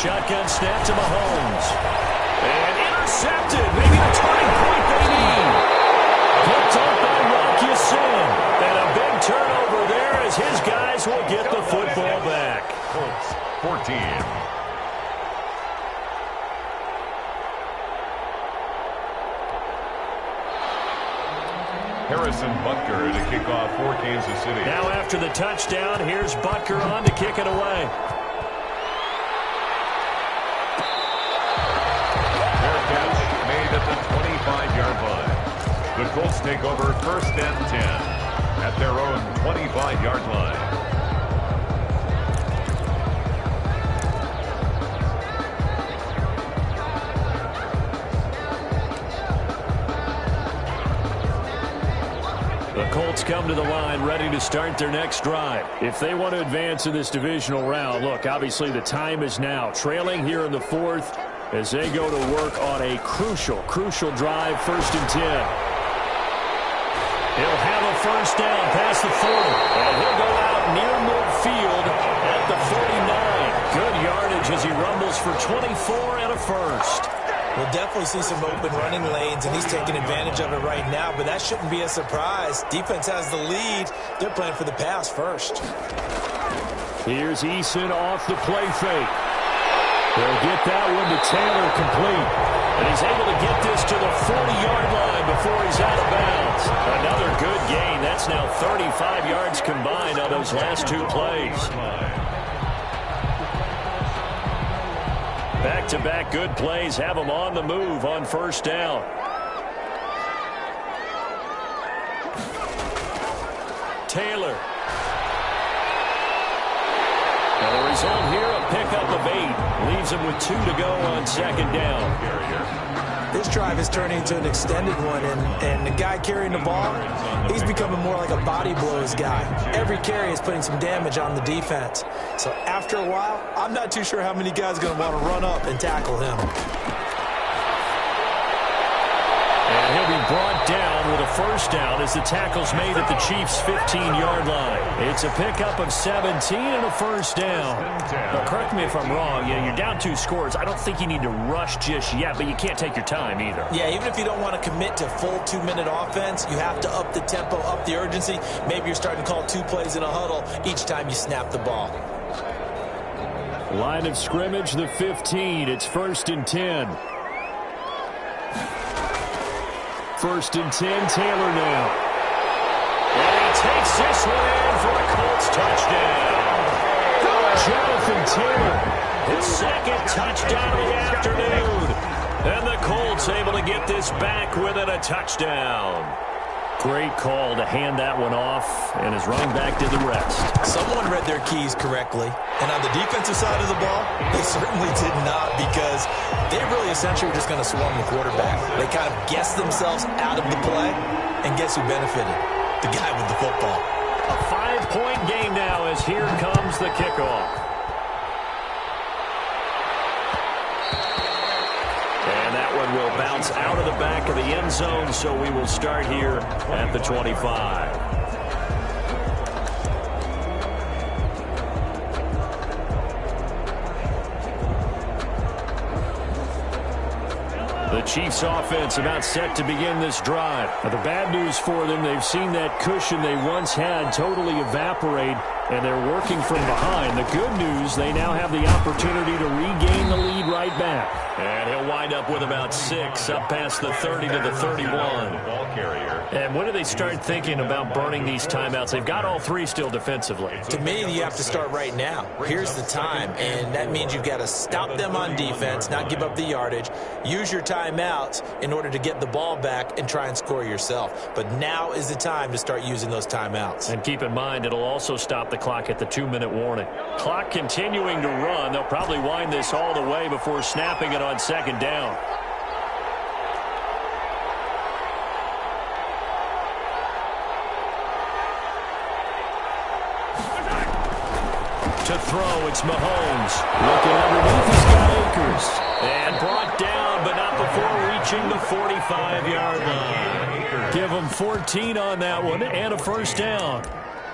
Shotgun snap to Mahomes. And intercepted. Maybe the turning point they need. Picked up by Rock Ya-Sin. And a big turnover there as his guys will get the football back. Colts 14. Harrison Butker to kick off for Kansas City. Now after the touchdown, here's Butker on to kick it away. At the 25-yard line. The Colts take over 1st and 10 at their own 25-yard line. The Colts come to the line ready to start their next drive. If they want to advance in this divisional round, look, obviously the time is now. Trailing here in the 4th as they go to work on a crucial drive, 1st and 10. He'll have a first down past the 40. And he'll go out near midfield at the 49. Good yardage as he rumbles for 24 and a first. We'll definitely see some open running lanes, and he's taking advantage of it right now, but that shouldn't be a surprise. Defense has the lead. They're playing for the pass first. Here's Eason off the play fake. They'll get that one to Taylor complete. And he's able to get this to the 40-yard line before he's out of bounds. Another good gain. That's now 35 yards combined on those last 2 plays. Back-to-back good plays have them on the move on first down. Taylor. And the result here, a pickup of 8. Leaves him with 2 to go on second down. This drive is turning into an extended one, and the guy carrying the ball, he's becoming more like a body blows guy. Every carry is putting some damage on the defense. So after a while, I'm not too sure how many guys are going to want to run up and tackle him. And he'll be brought down with a first down as the tackle's made at the Chiefs' 15-yard line. It's a pickup of 17 and a first down. Now, correct me if I'm wrong. You're down 2 scores. I don't think you need to rush just yet, but you can't take your time either. Yeah, even if you don't want to commit to full 2-minute offense, you have to up the tempo, up the urgency. Maybe you're starting to call 2 plays in a huddle each time you snap the ball. Line of scrimmage, the 15. It's 1st and 10. 1st and 10, Taylor now. And he takes this one in for a Colts touchdown. Jonathan Taylor, his 2nd touchdown of the afternoon. And the Colts able to get this back within a touchdown. Great call to hand that one off, and his running back did the rest. Someone read their keys correctly, and on the defensive side of the ball, they certainly did not, because they really essentially were just going to swarm the quarterback. They kind of guessed themselves out of the play, and guess who benefited? The guy with the football. A 5-point game now as here comes the kickoff. And that one will bounce out of the back of the end zone, so we will start here at the 25. The Chiefs offense about set to begin this drive. Now, the bad news for them, they've seen that cushion they once had totally evaporate, and they're working from behind. The good news, they now have the opportunity to regain the lead right back. And he'll wind up with about 6 up past the 30 to the 31. Ball carrier. And when do they start thinking about burning these timeouts? They've got all 3 still defensively. To me, you have to start right now. Here's the time, and that means you've got to stop them on defense, not give up the yardage, use your timeouts in order to get the ball back and try and score yourself. But now is the time to start using those timeouts. And keep in mind, it'll also stop the clock at the 2-minute warning. Clock continuing to run. They'll probably wind this all the way before snapping it on 2nd down. To throw, it's Mahomes. Looking underneath, he's got Akers. And brought down, but not before reaching the 45-yard line. Give him 14 on that one and a first down.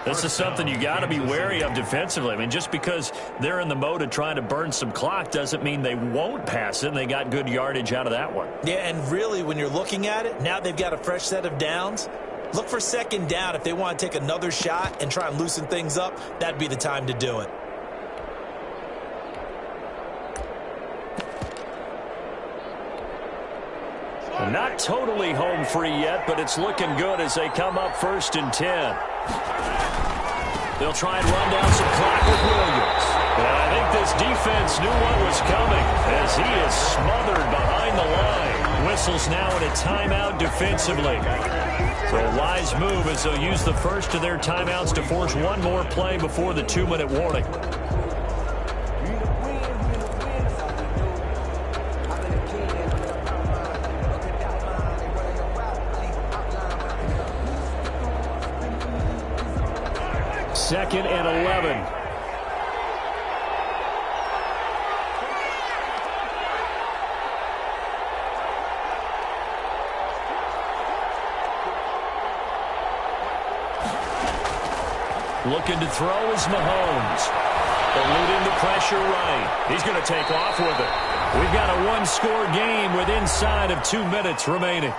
This is something you got to be wary of defensively. I mean, just because they're in the mode of trying to burn some clock doesn't mean they won't pass it, and they got good yardage out of that one. Yeah, and really, when you're looking at it, now they've got a fresh set of downs. Look for 2nd down. If they want to take another shot and try and loosen things up, that'd be the time to do it. Not totally home free yet, but it's looking good as they come up 1st and 10. They'll try and run down some clock with Williams. And I think this defense knew what was coming as he is smothered behind the line. Whistles now in a timeout defensively. So a wise move as they'll use the first of their timeouts to force one more play before the 2-minute warning. Second and 11. Looking to throw is Mahomes. Eluding the pressure right. He's going to take off with it. We've got a 1-score game with inside of 2 minutes remaining.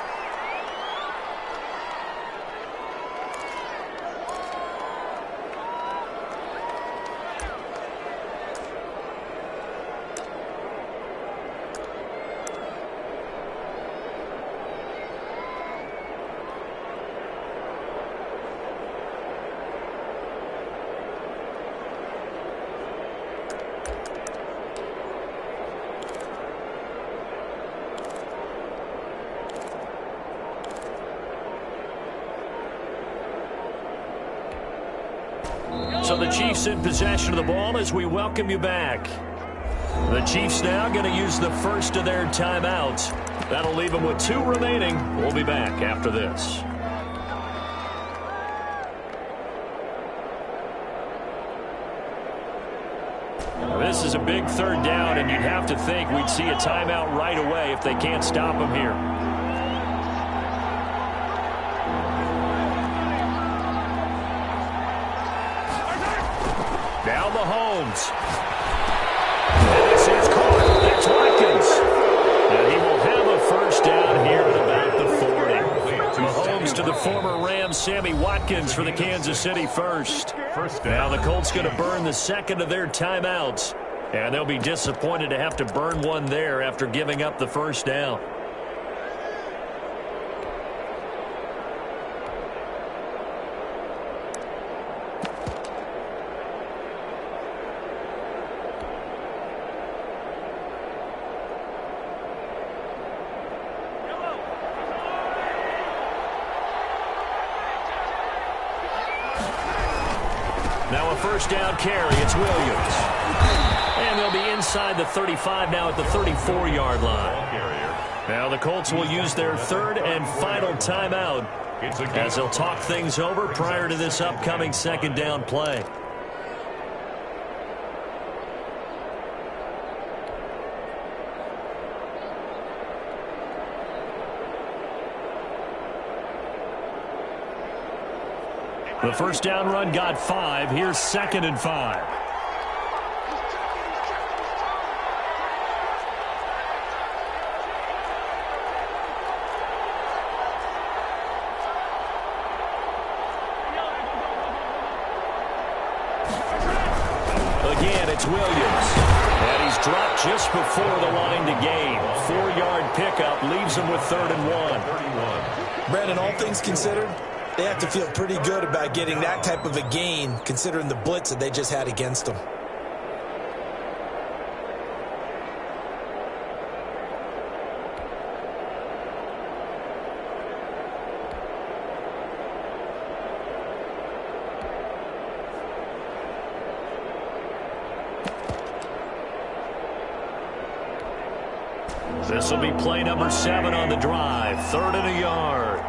So the Chiefs in possession of the ball as we welcome you back. The Chiefs now going to use the first of their timeouts. That'll leave them with 2 remaining. We'll be back after this. This is a big 3rd down, and you'd have to think we'd see a timeout right away if they can't stop them here. Now Mahomes. And this is caught. That's Watkins. And he will have a first down here at about the 40. Mahomes to the former Rams, Sammy Watkins for the Kansas City first. Now the Colts going to burn the 2nd of their timeouts. And they'll be disappointed to have to burn one there after giving up the first down. Now a first down carry. It's Williams. And they'll be inside the 35 now at the 34-yard line. Now the Colts will use their 3rd and final timeout as they'll talk things over prior to this upcoming 2nd down play. The first down run got 5. Here's 2nd and 5. Again, it's Williams. And he's dropped just before the line to gain. 4-yard pickup leaves him with 3rd and 1. Brandon, all things considered, they have to feel pretty good about getting that type of a gain, considering the blitz that they just had against them. This will be play number 7 on the drive. 3rd and a yard.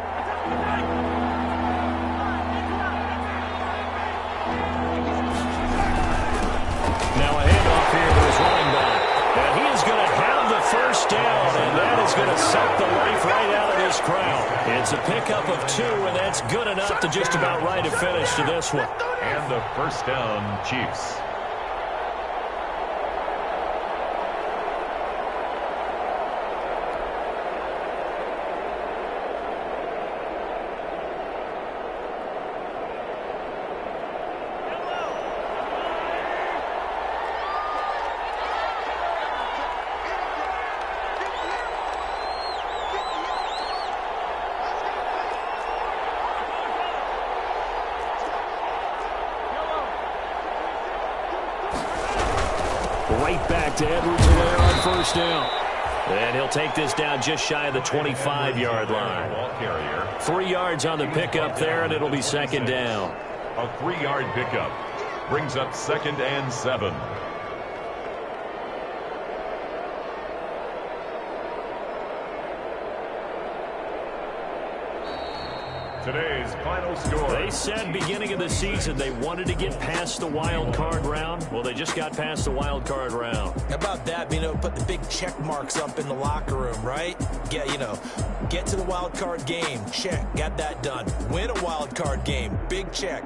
Now a handoff here to his running back. And he is going to have the first down, and that is going to suck the life right out of this crowd. It's a pickup of 2, and that's good enough to just about right a finish to this one. And the first down, Chiefs. Right back to Edwards there on first down. And he'll take this down just shy of the 25-yard line. 3 yards on the pickup there, and it'll be 2nd down. A 3-yard pickup brings up 2nd and 7. Today's final score. They said beginning of the season they wanted to get past the wild card round. Well, they just got past the wild card round. How about that? Put the big check marks up in the locker room, right? Get to the wild card game. Check. Got that done. Win a wild card game. Big check.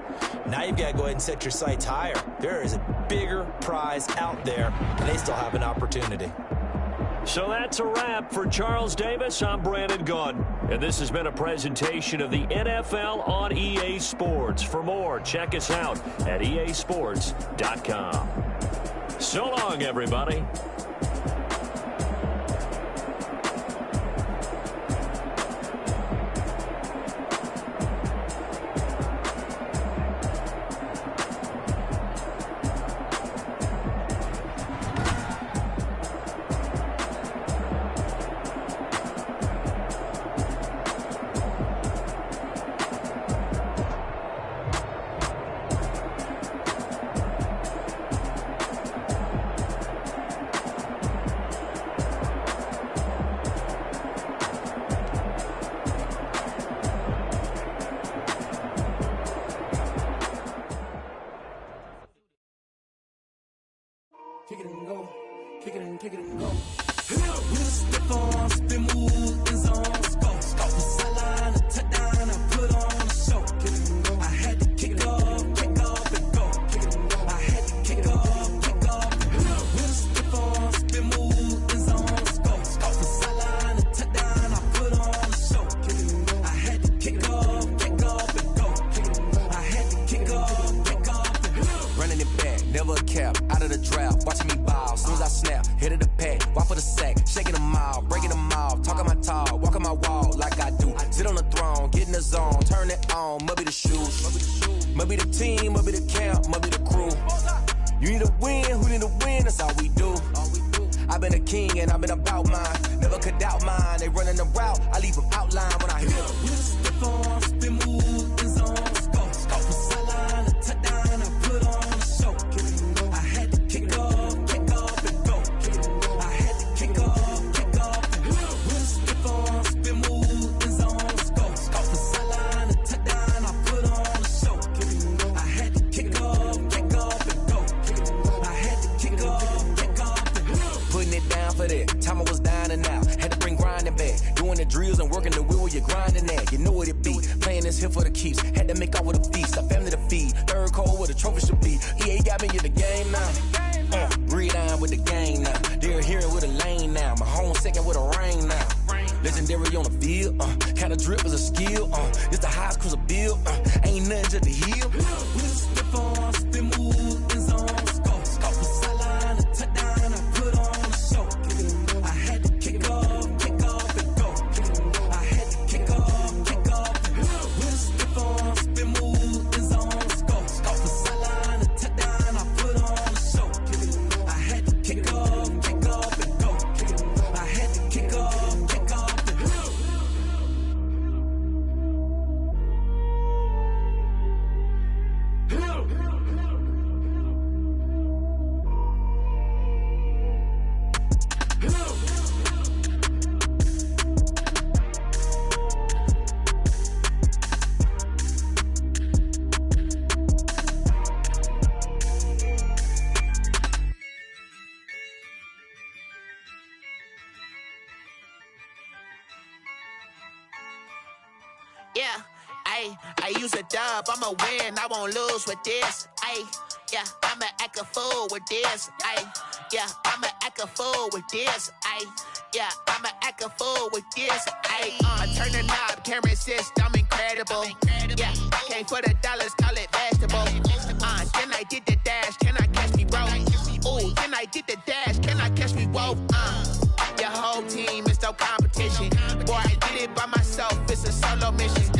Now you've got to go ahead and set your sights higher. There is a bigger prize out there, and they still have an opportunity. So that's a wrap for Charles Davis. I'm Brandon Gaudin, and this has been a presentation of the NFL on EA Sports. For more, check us out at easports.com. So long, everybody. kick it and go. With a stiff arm, spin move, in zone, scope. From sideline to touchdown, I put on a show. I had to kick off and go. I had to kick off and go. With a stiff arm, spin move, in zone, scope. From sideline to touchdown, I put on a show. I had to kick off and go. I had to kick off and go. Running it back, never a cap, out of the draft, watching me ball. Soon as I snap, hit of the pack, walk for the sack, shaking them all, breaking them all, talking my talk, walking my wall like I do. Sit on the throne, get in the zone, turn it on, must be the shoes, must be the team, must be the camp, must be the crew. You need a win, who need a win, that's all we do. I've been a king and I've been about mine, never could doubt mine. They running the route, I leave them outline when I hit them. With a stiff arm, spin move, in zone, scope. From sideline to touchdown, I put on a show. I had to kick off and go. I had to kick off and go. With a stiff arm, spin move, in zone, scope. From sideline to touchdown, I put on a show. I had to kick off and go. I had to kick off and go. Putting it down for that, time I was down and out. Had to bring grinding back, doing the drills and working the wheel where you're grinding at. You know what it be, playing this here for the keeps. Had to make off with a feast, a family to feed. Third cold where the trophy should be. EA got me in the game now. Breathe on with the game now. They're here with a lane now. My home second with a rain now. Legendary on the field, kinda drip is a skill. It's the highest cruiser bill, ain't nothing to the heel. With a stiff arm, spin move, in zone, scope. From sideline to touchdown, I put on a show. I had to kick off and go. I had to kick off and go. With a stiff arm, spin move, in zone, scope. From sideline to touchdown, I put on a show. I had to kick off and go. I had to kick off and go. Yeah, I use a dub, I'ma win, I won't lose with this. Yeah, I'ma act a fool with this. Yeah, I'ma act a fool with this. Yeah, I'ma act a fool with this. I turn the knob, camera assist, I'm incredible. Yeah, came for the dollars, call it vegetable. Then I did the dash, can I catch me, bro? Ooh, then I did the dash, can I catch me, whoa? Your whole team is no competition. Boy, I did it by myself, it's a solo mission.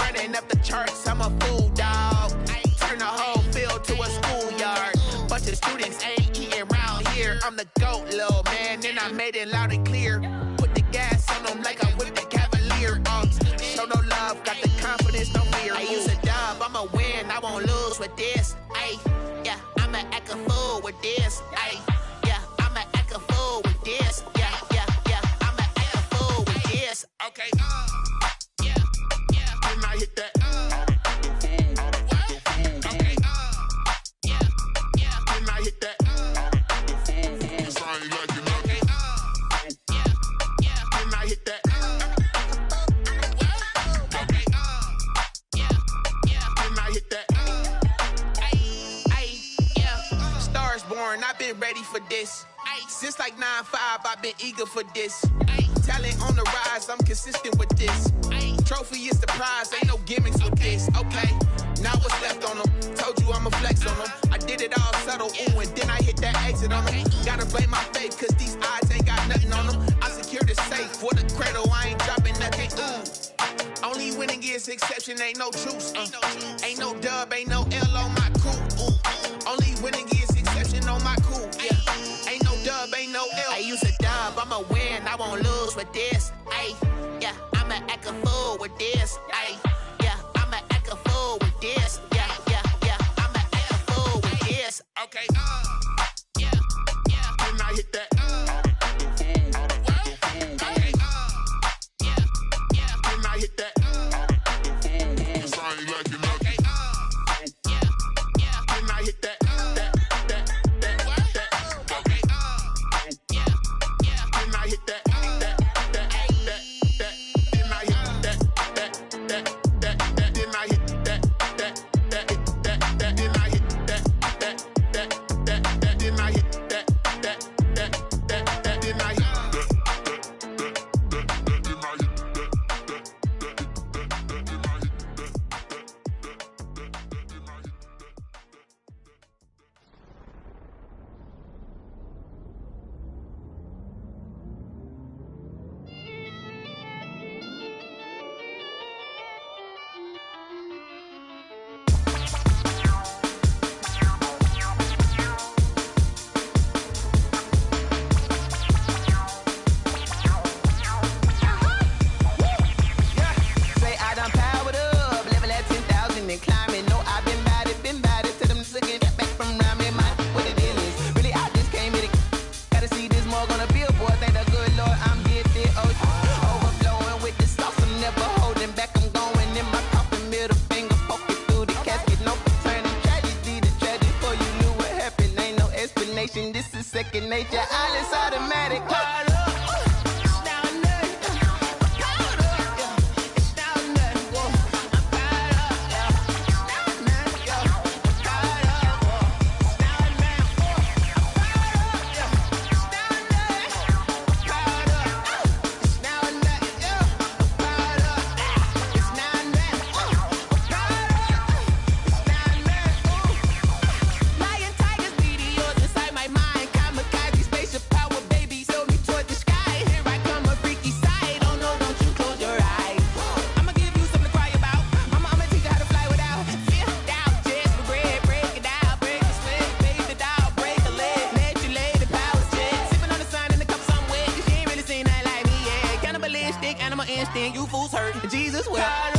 Running up the charts, I'm a fool, dog. Turn the whole field to a schoolyard. Bunch of students ain't eating round here. I'm the GOAT, little man, and I made it loud and clear. Put the gas on them like I whipped the Cavalier. Show no love, got the confidence, no fear. I use a dub, I'ma win, I won't lose with this. Yeah, I'ma act a fool with this. Yeah, I'ma act a fool with this. Yeah, I'ma act a fool with this. Okay, yeah, when I hit that. Okay, yeah, when I hit that. Cause I ain't like it. Okay, yeah, when I hit that. Okay, yeah, when I hit that. Yeah, Stars born, I've been ready for this. Since like 9-5, I've been eager for this. Talent on the rise, I'm consistent with this. Trophy is the prize, ain't no gimmicks with this. Okay, now what's left on them? Told you I'ma flex on them. I did it all subtle, ooh, and then I hit that exit on them. Gotta blame my faith, cause these odds ain't got nothing on them. I secure the safe for the cradle, I ain't dropping nothing, ooh. Only winning is exception, ain't no truce. Ain't no dub, ain't no L on my crew. Only winning is exception on my crew, yeah. Ain't no dub, ain't no L. I use a dub, I'ma win, I won't lose with this. Yeah, I'ma act a fool with this. Yeah, I'ma act a fool with this. Yeah, I'ma act a fool with this. Okay, yeah, when I hit that. Okay, yeah, when I hit that. Cause I ain't like it. Okay, yeah, when I hit that. Okay, second nature. All is automatic. Caught up. You fools hurt. Jesus will.